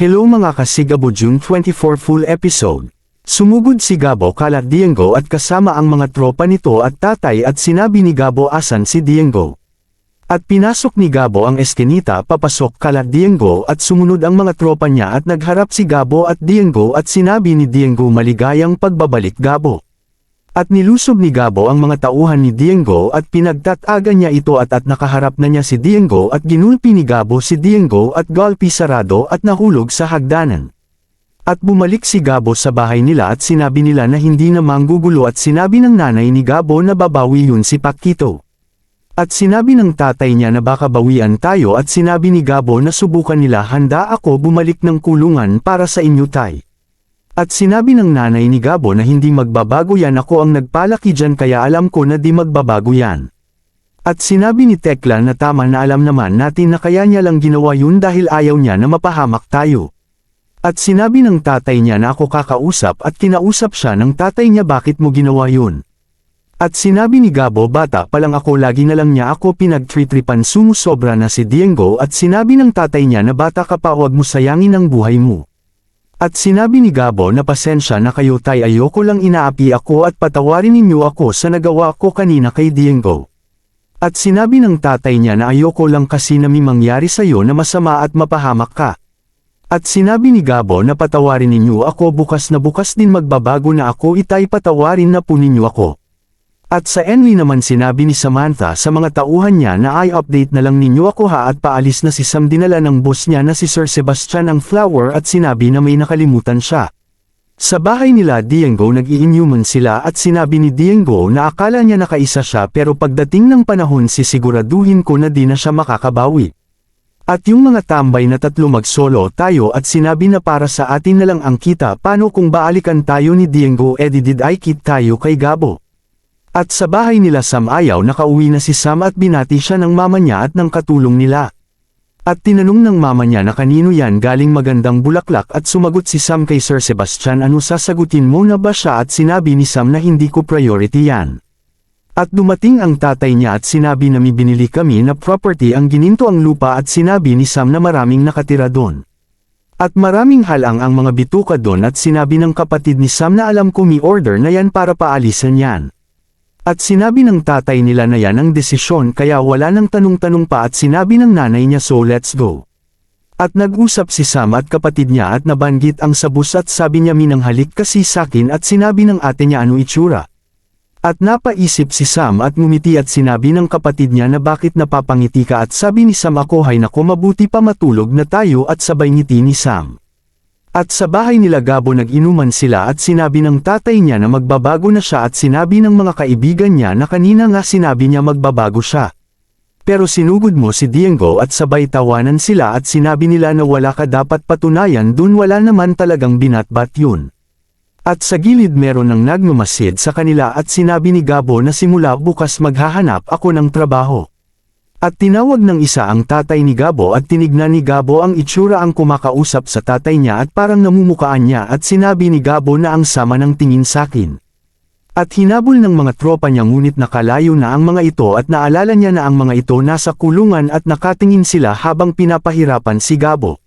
Hello mga kasigabo, June 24 full episode. Sumugod si Gabo kala Dienggo at kasama ang mga tropa nito at tatay at sinabi ni Gabo asan si Dienggo. At pinasok ni Gabo ang eskinita papasok kala Dienggo at sumunod ang mga tropa niya at nagharap si Gabo at Dienggo at sinabi ni Dienggo maligayang pagbabalik Gabo. At nilusob ni Gabo ang mga tauhan ni Dienggo at pinagtatagan niya ito at nakaharap na niya si Dienggo at ginulpi ni Gabo si Dienggo at golpe sarado at nahulog sa hagdanan. At bumalik si Gabo sa bahay nila at sinabi nila na hindi na manggugulo at sinabi ng nanay ni Gabo na babawi yun si Pakito. At sinabi ng tatay niya na baka bawian tayo at sinabi ni Gabo na subukan nila handa ako bumalik ng kulungan para sa inyo tay. At sinabi ng nanay ni Gabo na hindi magbabago yan, ako ang nagpalaki dyan kaya alam ko na di magbabago yan. At sinabi ni Tekla na tama na alam naman natin na kaya niya lang ginawa yun dahil ayaw niya na mapahamak tayo. At sinabi ng tatay niya na ako kakausap at kinausap siya ng tatay niya bakit mo ginawa yun. At sinabi ni Gabo bata pa lang ako lagi na lang niya ako pinagtritripan sumusobra na si Dienggo at sinabi ng tatay niya na bata ka pa huwag mo sayangin ang buhay mo. At sinabi ni Gabo na pasensya na kayo tay ayoko lang inaapi ako at patawarin ninyo ako sa nagawa ko kanina kay Dienggo. At sinabi ng tatay niya na ayoko lang kasi na may mangyari sa'yo na masama at mapahamak ka. At sinabi ni Gabo na patawarin ninyo ako bukas na bukas din magbabago na ako itay patawarin na po ninyo ako. At sa Enli naman sinabi ni Samantha sa mga tauhan niya na ay update na lang ninyo ako ha at paalis na si Sam dinala ng boss niya na si Sir Sebastian ang flower at sinabi na may nakalimutan siya. Sa bahay nila Dienggo nag-i-inuman sila at sinabi ni Dienggo na akala niya nakaisa siya pero pagdating ng panahon sisiguraduhin ko na di na siya makakabawi. At yung mga tambay na tatlo magsolo tayo at sinabi na para sa atin na lang ang kita paano kung baalikan tayo ni Dienggo did I kit tayo kay Gabo. At sa bahay nila Sam ayaw nakauwi na si Sam at binati siya ng mama niya at ng katulong nila. At tinanong ng mama niya na kanino yan galing magandang bulaklak at sumagot si Sam kay Sir Sebastian ano sasagutin mo na ba siya at sinabi ni Sam na hindi ko priority yan. At dumating ang tatay niya at sinabi na may binili kami na property ang gininto ang lupa at sinabi ni Sam na maraming nakatira doon. At maraming halang ang mga bituka doon at sinabi ng kapatid ni Sam na alam ko may order na yan para paalisan yan. At sinabi ng tatay nila na yan ang desisyon kaya wala nang tanong-tanong pa at sinabi ng nanay niya so let's go. At nag-usap si Sam at kapatid niya at nabanggit ang sabus at sabi niya minanghalik kasi sakin at sinabi ng ate niya ano itsura. At napaisip si Sam at ngumiti at sinabi ng kapatid niya na bakit napapangiti ka at sabi ni Sam ako hay nako mabuti pa matulog na tayo at sabay ngiti ni Sam. At sa bahay nila Gabo nag-inuman sila at sinabi ng tatay niya na magbabago na siya at sinabi ng mga kaibigan niya na kanina nga sinabi niya magbabago siya. Pero sinugod mo si Dienggo at sabay tawanan sila at sinabi nila na wala ka dapat patunayan dun wala naman talagang binatbat yun. At sa gilid meron ng nagmamasid sa kanila at sinabi ni Gabo na simula bukas maghahanap ako ng trabaho. At tinawag ng isa ang tatay ni Gabo at tinignan ni Gabo ang itsura ang kumakausap sa tatay niya at parang namumukaan niya at sinabi ni Gabo na ang sama ng tingin sakin. At hinabol ng mga tropa niya ngunit nakalayo na ang mga ito at naalala niya na ang mga ito nasa kulungan at nakatingin sila habang pinapahirapan si Gabo.